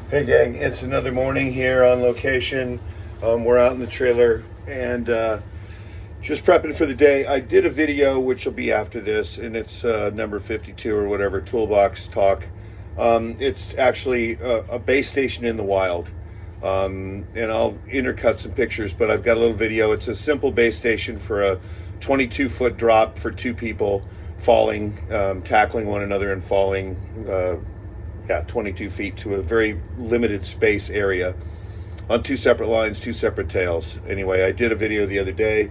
Hey gang, it's another morning here on location. We're out in the trailer and just prepping for the day. I did a video which will be after this, and it's number 52 or whatever, Toolbox Talk. It's actually a base station in the wild, and I'll intercut some pictures, but I've got a little video. It's a simple base station for a 22-foot drop for two people falling, tackling one another and falling. 22 feet to a very limited space area on two separate lines, two separate tails. Anyway, I did a video the other day.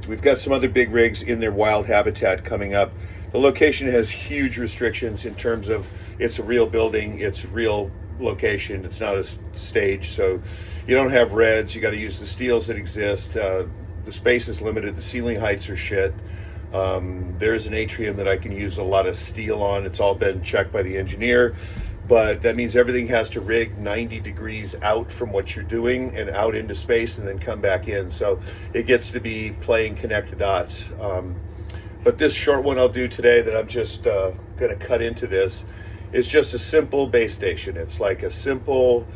We've got some other big rigs in their wild habitat coming up. The location has huge restrictions in terms of it's a real building, it's a real location, it's not a stage, so you don't have reds, you got to use the steels that exist. The space is limited, the ceiling heights are shit. There's an atrium that I can use a lot of steel on. It's all been checked by the engineer, but that means everything has to rig 90 degrees out from what you're doing and out into space and then come back in. So it gets to be playing connect the dots. But this short one I'll do today that I'm just going to cut into this is just a simple base station. It's like a simple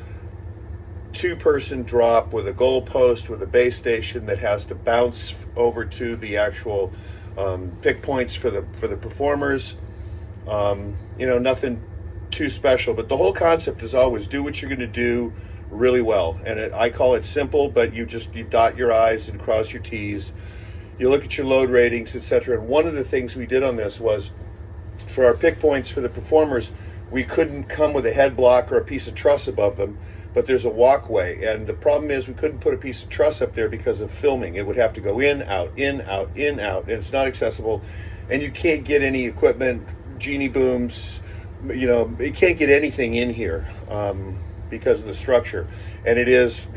two-person drop with a goalpost with a base station that has to bounce over to the actual pick points for the performers. Nothing too special, but the whole concept is always do what you're going to do really well. And I call it simple, but you dot your I's and cross your T's. You look at your load ratings, etc. And one of the things we did on this was for our pick points for the performers, we couldn't come with a head block or a piece of truss above them, but there's a walkway. And the problem is we couldn't put a piece of truss up there because of filming. It would have to go in, out, in, out, in, out, and it's not accessible. And you can't get any equipment, genie booms, you can't get anything in here because of the structure. And it is,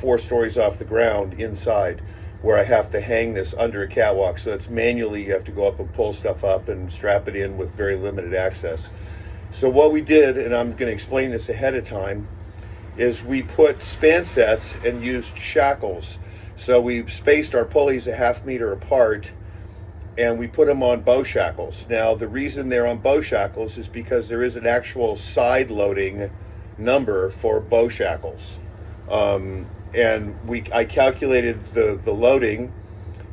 4 stories off the ground inside where I have to hang this under a catwalk. So it's manually, you have to go up and pull stuff up and strap it in with very limited access. So what we did, and I'm going to explain this ahead of time, is we put span sets and used shackles. So we spaced our pulleys a ½ meter apart and we put them on bow shackles. Now the reason they're on bow shackles is because there is an actual side loading number for bow shackles. And I calculated the loading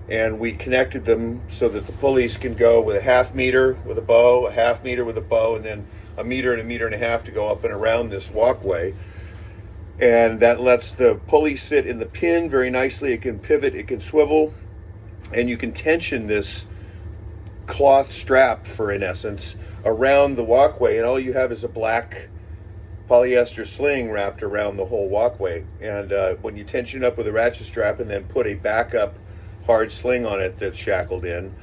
and we connected them so that the pulleys can go with a ½ meter with a bow, a ½ meter with a bow, and then a meter and a half to go up and around this walkway. And that lets the pulley sit in the pin very nicely. It can pivot, it can swivel, and you can tension this cloth strap, in essence, around the walkway, and all you have is a black polyester sling wrapped around the whole walkway. And when you tension up with a ratchet strap and then put a backup hard sling on it that's shackled in,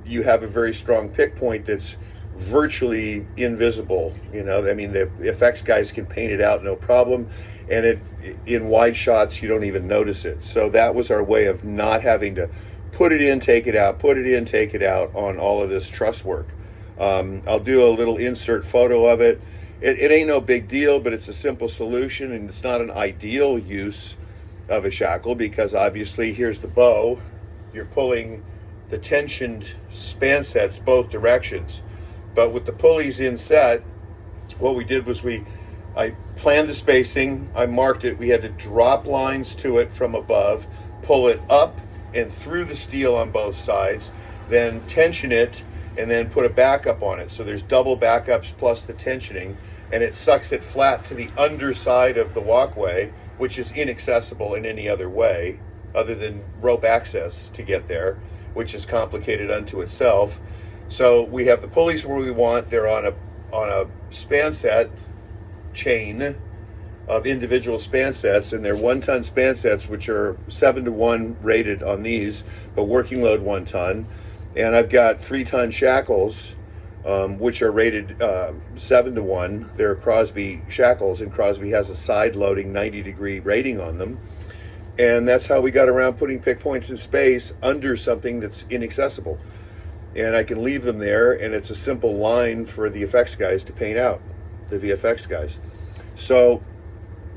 you have a very strong pick point that's virtually invisible. The effects guys can paint it out no problem, and in wide shots you don't even notice it. So that was our way of not having to put it in, take it out, put it in, take it out on all of this truss work. I'll do a little insert photo of it. It ain't no big deal, but it's a simple solution, and it's not an ideal use of a shackle because obviously here's the bow. You're pulling the tensioned span sets both directions. But with the pulleys in set, what we did was I planned the spacing, I marked it, we had to drop lines to it from above, pull it up and through the steel on both sides, then tension it, and then put a backup on it. So there's double backups plus the tensioning, and it sucks it flat to the underside of the walkway, which is inaccessible in any other way other than rope access to get there, which is complicated unto itself. So we have the pulleys where we want. They're on a span set chain of individual span sets, and they're 1-ton span sets, which are 7-to-1 rated on these, but working load 1 ton. And I've got 3-ton shackles, which are rated 7-to-1. They're Crosby shackles, and Crosby has a side loading 90-degree rating on them. And that's how we got around putting pick points in space under something that's inaccessible. And I can leave them there, and it's a simple line for the effects guys to paint out, the VFX guys. So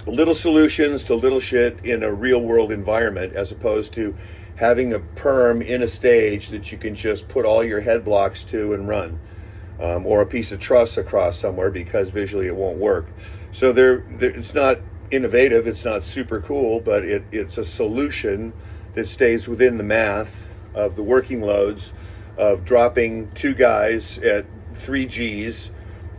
little solutions to little shit in a real world environment, as opposed to having a perm in a stage that you can just put all your head blocks to and run. or a piece of truss across somewhere, because visually it won't work. So it's not innovative, it's not super cool, but it's a solution that stays within the math of the working loads of dropping two guys at 3 Gs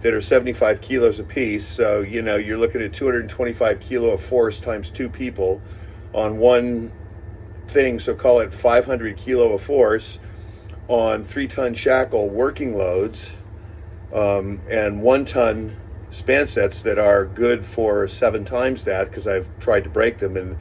that are 75 kilos apiece. So, you know, you're looking at 225 kilo of force times two people on one thing. So call it 500 kilo of force on 3-ton shackle working loads, and 1-ton span sets that are good for 7 times that, because I've tried to break them, and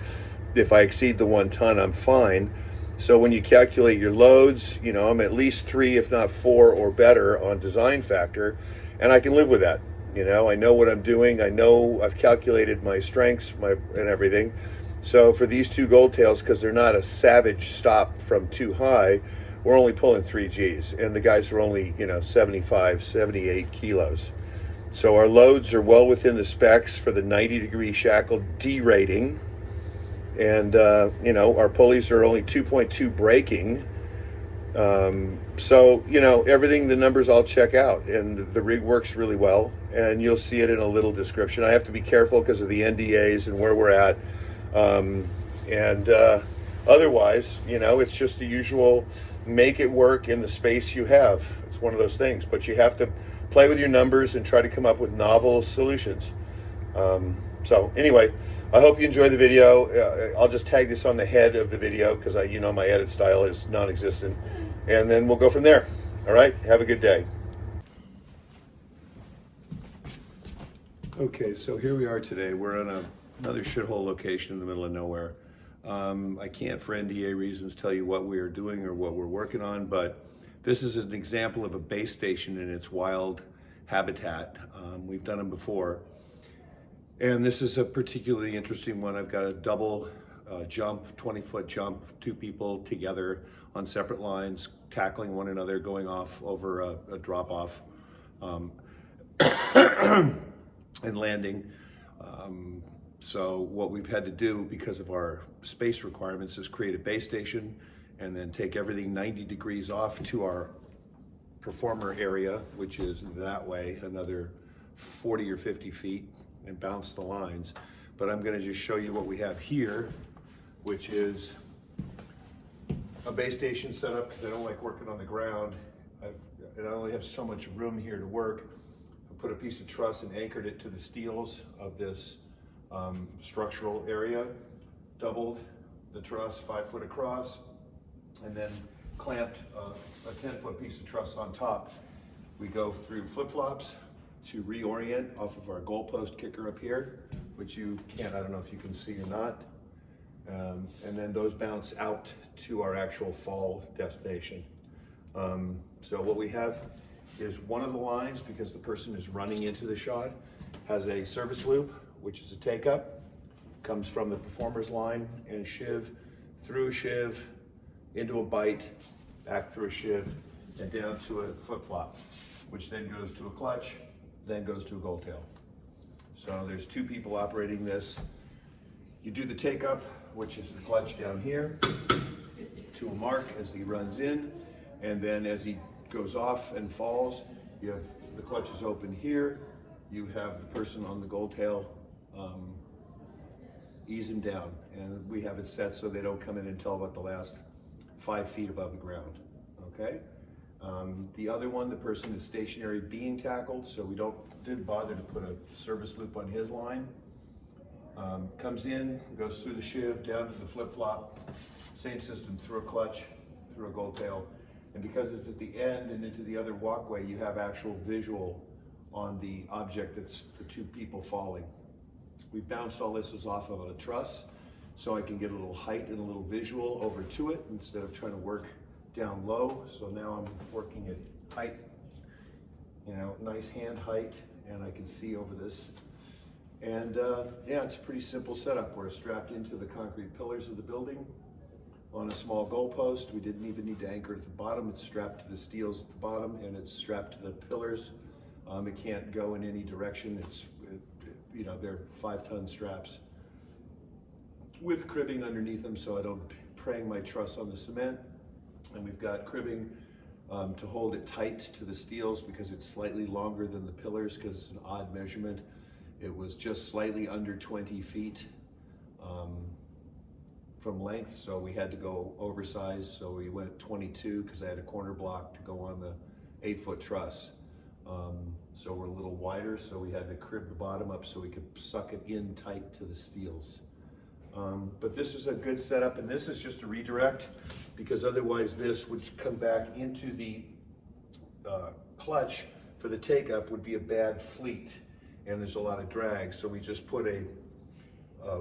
if I exceed the 1 ton, I'm fine. So when you calculate your loads, you know, I'm at least 3, if not 4 or better on design factor, and I can live with that. You know, I know what I'm doing. I know I've calculated my strengths, and everything. So for these two gold tails, because they're not a savage stop from too high, we're only pulling 3 Gs, and the guys are only, you know, 75, 78 kilos. So our loads are well within the specs for the 90-degree shackle D rating. And, you know, our pulleys are only 2.2 braking. So, you know, everything, the numbers all check out, and the rig works really well, and you'll see it in a little description. I have to be careful because of the NDAs and where we're at. Otherwise, you know, it's just the usual, make it work in the space you have. It's one of those things, but you have to play with your numbers and try to come up with novel solutions. So anyway, I hope you enjoy the video. I'll just tag this on the head of the video because you know, my edit style is non-existent, and then we'll go from there. All right, have a good day. Okay, so here we are today. We're on another shithole location in the middle of nowhere. I can't, for NDA reasons, tell you what we are doing or what we're working on, but this is an example of a base station in its wild habitat. We've done them before. And this is a particularly interesting one. I've got a double jump, 20-foot jump, 2 people together on separate lines, tackling one another, going off over a drop-off, and landing. So what we've had to do, because of our space requirements, is create a base station and then take everything 90 degrees off to our performer area, which is that way, another 40 or 50 feet, and bounce the lines. But I'm going to just show you what we have here, which is a base station setup, because I don't like working on the ground. And I only have so much room here to work. I put a piece of truss and anchored it to the steels of this structural area, doubled the truss 5 foot across, and then clamped a 10-foot piece of truss on top. We go through flip-flops to reorient off of our goalpost kicker up here, which you can't, I don't know if you can see or not. And then those bounce out to our actual fall destination. So what we have is one of the lines, because the person is running into the shot, has a service loop, which is a take-up, comes from the performer's line and shiv, through a shiv, into a bite, back through a shiv, and down to a flip-flop, which then goes to a clutch, then goes to a gold tail. So there's 2 people operating this. You do the take-up, which is the clutch down here, to a mark as he runs in, and then as he goes off and falls, you have the clutch is open here, you have the person on the gold tail ease him down, and we have it set so they don't come in until about the last 5 feet above the ground, okay? The other one, the person is stationary being tackled, so we didn't bother to put a service loop on his line. Comes in, goes through the shiv, down to the flip-flop, same system, through a clutch, through a gold tail. And because it's at the end and into the other walkway, you have actual visual on the object that's the 2 people falling. We bounced all this off of a truss, so I can get a little height and a little visual over to it instead of trying to work down low. So now I'm working at height, you know, nice hand height, and I can see over this. And yeah, it's a pretty simple setup. We're strapped into the concrete pillars of the building on a small goalpost. We didn't even need to anchor it at the bottom. It's strapped to the steels at the bottom, and it's strapped to the pillars. It can't go in any direction. You know, they're 5-ton straps with cribbing underneath them, so I don't prang my truss on the cement. And we've got cribbing to hold it tight to the steels because it's slightly longer than the pillars because it's an odd measurement. It was just slightly under 20 feet from length, so we had to go oversized. So we went 22 because I had a corner block to go on the 8-foot truss. So we're a little wider, so we had to crib the bottom up so we could suck it in tight to the steels. But this is a good setup, and this is just a redirect because otherwise this would come back into the clutch for the take-up would be a bad fleet, and there's a lot of drag. So we just put a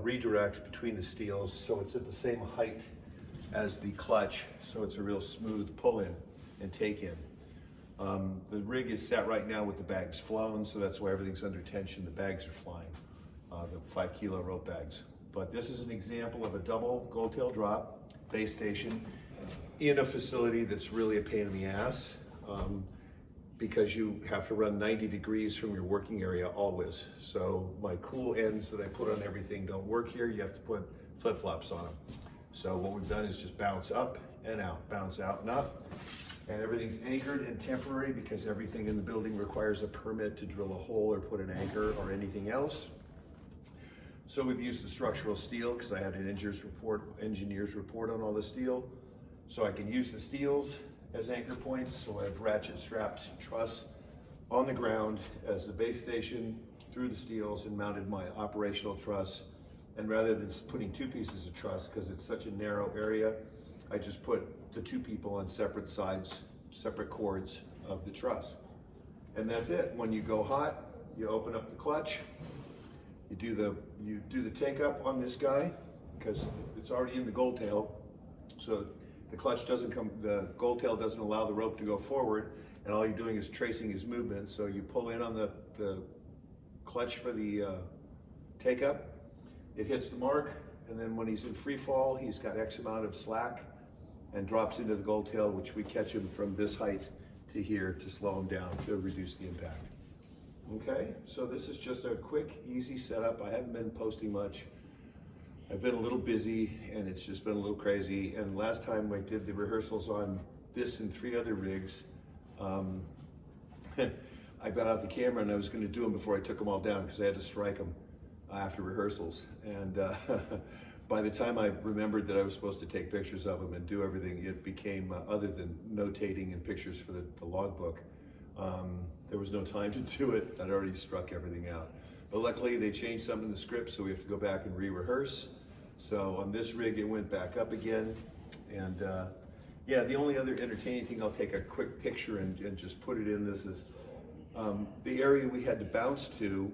redirect between the steels so it's at the same height as the clutch, so it's a real smooth pull-in and take-in. The rig is set right now with the bags flown, so that's why everything's under tension. The bags are flying, the 5 kilo rope bags. But this is an example of a double gold tail drop base station in a facility that's really a pain in the ass because you have to run 90 degrees from your working area always. So my cool ends that I put on everything don't work here. You have to put flip-flops on them. So what we've done is just bounce up and out, bounce out and up. And everything's anchored and temporary because everything in the building requires a permit to drill a hole or put an anchor or anything else. So we've used the structural steel because I had an engineer's report on all the steel. So I can use the steels as anchor points. So I have ratchet strapped truss on the ground as the base station through the steels and mounted my operational truss. And rather than putting 2 pieces of truss because it's such a narrow area, I just put the 2 people on separate sides, separate cords of the truss. And that's it. When you go hot, you open up the clutch, you do the take up on this guy because it's already in the gold tail. So the clutch doesn't come, the gold tail doesn't allow the rope to go forward, and all you're doing is tracing his movement. So you pull in on the clutch for the take up, it hits the mark, and then when he's in free fall, he's got X amount of slack and drops into the gold tail, which we catch him from this height to here to slow him down to reduce the impact. Okay, so this is just a quick, easy setup. I haven't been posting much. I've been a little busy and it's just been a little crazy. And last time I did the rehearsals on this and 3 other rigs, I got out the camera and I was gonna do them before I took them all down because I had to strike them after rehearsals. And by the time I remembered that I was supposed to take pictures of them and do everything, it became, other than notating and pictures for the logbook, there was no time to do it. I'd already struck everything out. But luckily they changed something in the script, so we have to go back and re-rehearse. So on this rig, it went back up again. And yeah, the only other entertaining thing, I'll take a quick picture and just put it in this is, the area we had to bounce to,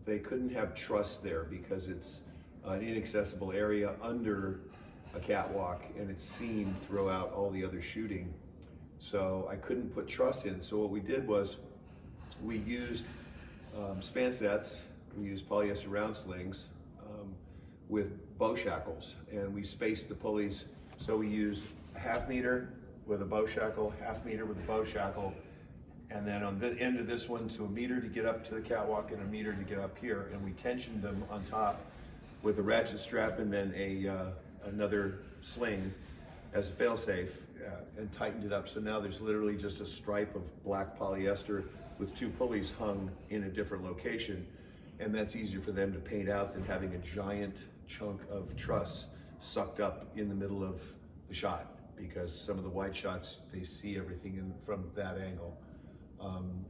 they couldn't have truss there because it's an inaccessible area under a catwalk and it's seen throughout all the other shooting. So I couldn't put truss in. So what we did was we used span sets, we used polyester round slings with bow shackles, and we spaced the pulleys. So we used a 1/2 meter with a bow shackle, 1/2 meter with a bow shackle, and then on the end of this one, so 1 meter to get up to the catwalk and 1 meter to get up here, and we tensioned them on top with a ratchet strap and then another sling as a fail-safe and tightened it up. So now there's literally just a stripe of black polyester with 2 pulleys hung in a different location. And that's easier for them to paint out than having a giant chunk of truss sucked up in the middle of the shot, because some of the wide shots, they see everything from that angle.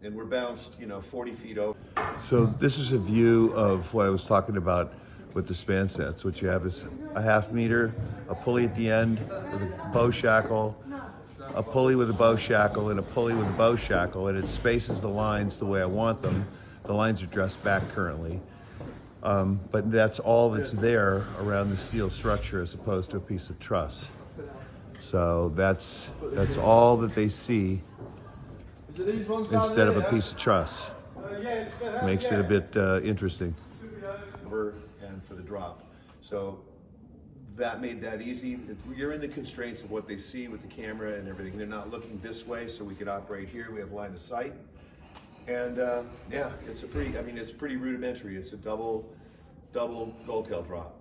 And we're bounced, 40 feet over. So this is a view of what I was talking about with the span sets. What you have is a 1/2 meter, a pulley at the end with a bow shackle, a pulley with a bow shackle, and a pulley with a bow shackle, and it spaces the lines the way I want them. The lines are dressed back currently. But that's all that's there around the steel structure as opposed to a piece of truss. So that's all that they see instead of a piece of truss. Makes it a bit interesting. And for the drop. So that made that easy. You're in the constraints of what they see with the camera and everything. They're not looking this way, so we could operate here. We have line of sight. And yeah, it's pretty rudimentary. It's a double gold tail drop.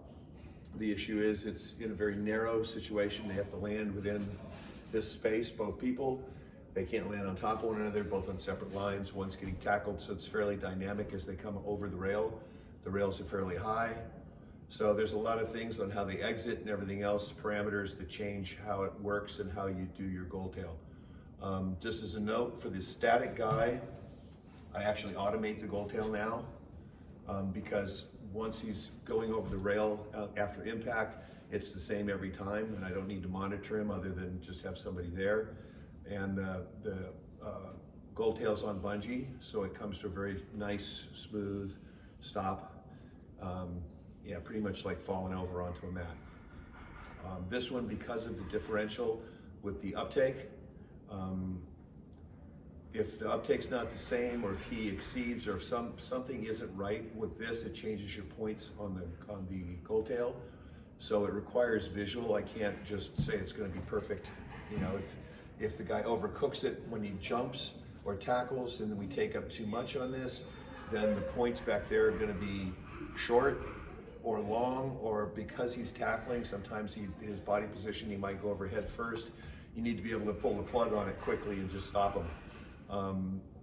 The issue is it's in a very narrow situation. They have to land within this space, both people. They can't land on top of one another, both on separate lines. One's getting tackled, so it's fairly dynamic as they come over the rail. The rails are fairly high. So there's a lot of things on how they exit and everything else, parameters that change how it works and how you do your gold tail. Just as a note, for the static guy, I actually automate the gold tail now because once he's going over the rail after impact, it's the same every time, and I don't need to monitor him other than just have somebody there. And the gold tail's on bungee, so it comes to a very nice, smooth stop. Yeah, pretty much like falling over onto a mat. This one, because of the differential with the uptake, if the uptake's not the same, or if he exceeds, or if something isn't right with this, it changes your points on the gold tail. So it requires visual. I can't just say it's going to be perfect. You know, if the guy overcooks it when he jumps or tackles, and then we take up too much on this, then the points back there are going to be short or long, or because he's tackling, sometimes his body position, he might go over head first. You need to be able to pull the plug on it quickly and just stop him.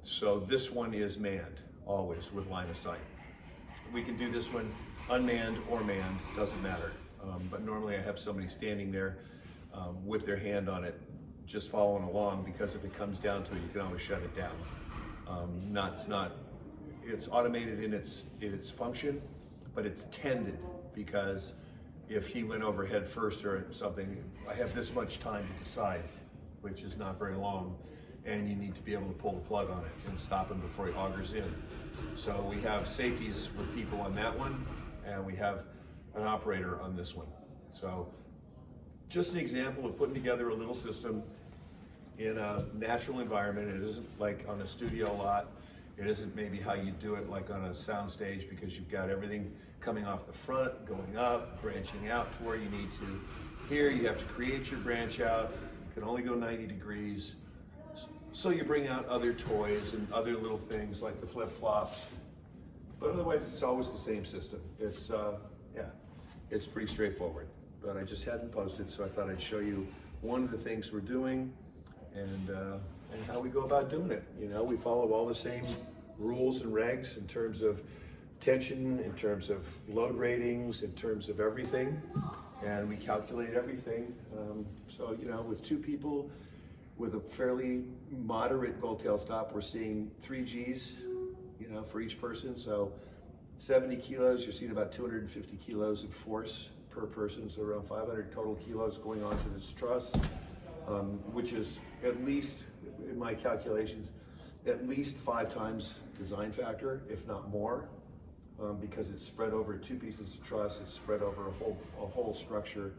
So this one is manned, always with line of sight. We can do this one unmanned or manned, doesn't matter. But normally I have somebody standing there with their hand on it, just following along, because if it comes down to it, you can always shut it down. It's automated in its function, but it's tended, because if he went over head first or something, I have this much time to decide, which is not very long, and you need to be able to pull the plug on it and stop him before he augers in. So we have safeties with people on that one, and we have an operator on this one. So just an example of putting together a little system in a natural environment. It isn't like on a studio lot. It isn't maybe how you do it like on a sound stage, because you've got everything coming off the front, going up, branching out to where you need to. Here you have to create your branch out. You can only go 90 degrees. So you bring out other toys and other little things like the flip-flops. But otherwise it's always the same system. It's, yeah, it's pretty straightforward. But I just hadn't posted, so I thought I'd show you one of the things we're doing and how we go about doing it. You know, we follow all the same rules and regs in terms of tension, in terms of load ratings, in terms of everything, and we calculate everything. So, you know, with two people with a fairly moderate gold tail stop, we're seeing 3 Gs, you know, for each person. So 70 kilos, you're seeing about 250 kilos of force per person, so around 500 total kilos going onto this truss, which is at least, in my calculations, at least 5 times design factor, if not more, because it's spread over 2 pieces of truss, it's spread over a whole structure,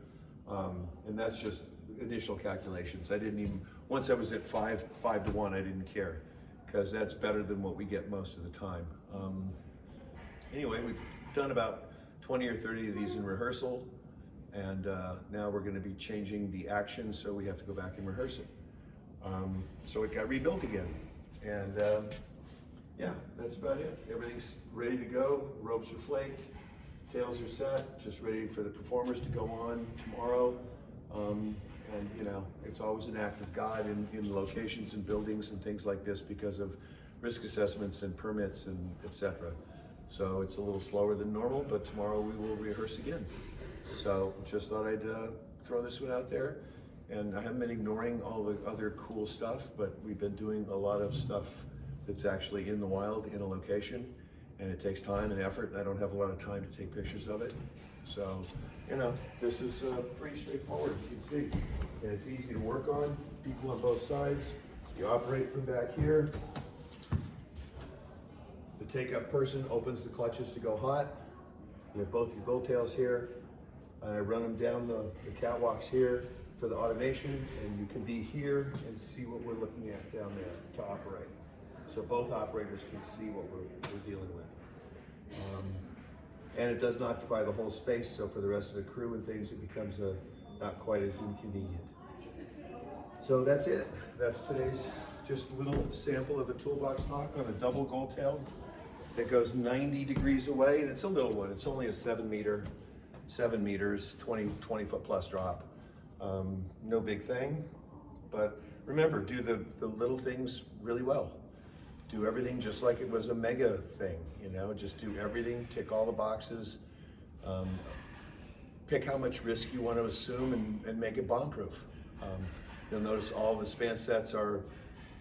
and that's just initial calculations. I didn't even, once I was at 5 to 1, I didn't care, because that's better than what we get most of the time. Anyway, we've done about 20 or 30 of these in rehearsal, and now we're going to be changing the action, so we have to go back and rehearse it. So it got rebuilt again, and yeah, that's about it. Everything's ready to go. Ropes are flaked, tails are set, just ready for the performers to go on tomorrow. And you know, it's always an act of God in locations and buildings and things like this, because of risk assessments and permits and etc. So it's a little slower than normal, but tomorrow we will rehearse again. So just thought I'd throw this one out there. And I haven't been ignoring all the other cool stuff, but we've been doing a lot of stuff that's actually in the wild, in a location, and it takes time and effort, and I don't have a lot of time to take pictures of it. So, you know, this is pretty straightforward, you can see. And it's easy to work on, people on both sides. You operate from back here. The take-up person opens the clutches to go hot. You have both your bow tails here. I run them down the catwalks here for the automation, and you can be here and see what we're looking at down there to operate. So both operators can see what we're dealing with. And it doesn't occupy the whole space, so for the rest of the crew and things, it becomes not quite as inconvenient. So that's it. That's today's just a little sample of a toolbox talk on a double gold tail that goes 90 degrees away, and it's a little one. It's only a 7 meters, 20 foot plus drop. No big thing, but remember, do the little things really well. Do everything just like it was a mega thing, you know, just do everything, tick all the boxes, pick how much risk you want to assume and make it bomb-proof. You'll notice all the span sets are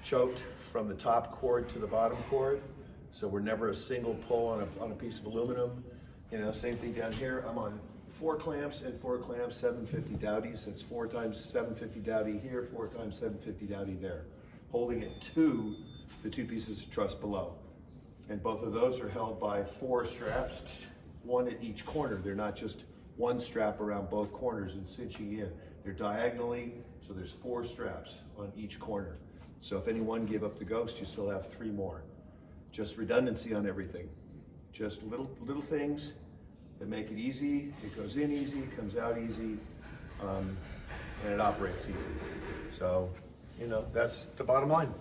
choked from the top cord to the bottom cord, so we're never a single pull on a piece of aluminum. You know, same thing down here. I'm on 4 clamps and 4 clamps, 750 Dowdies. That's 4 times 750 Dowdy here, 4 times 750 Dowdy there, holding it to the 2 pieces of truss below. And both of those are held by 4 straps, 1 at each corner. They're not just 1 strap around both corners and cinching in. They're diagonally, so there's 4 straps on each corner. So if any one gave up the ghost, you still have 3 more. Just redundancy on everything. Just little things that make it easy. It goes in easy, it comes out easy, and it operates easy. So, you know, that's the bottom line.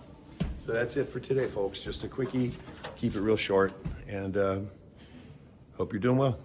So that's it for today, folks. Just a quickie, keep it real short, and hope you're doing well.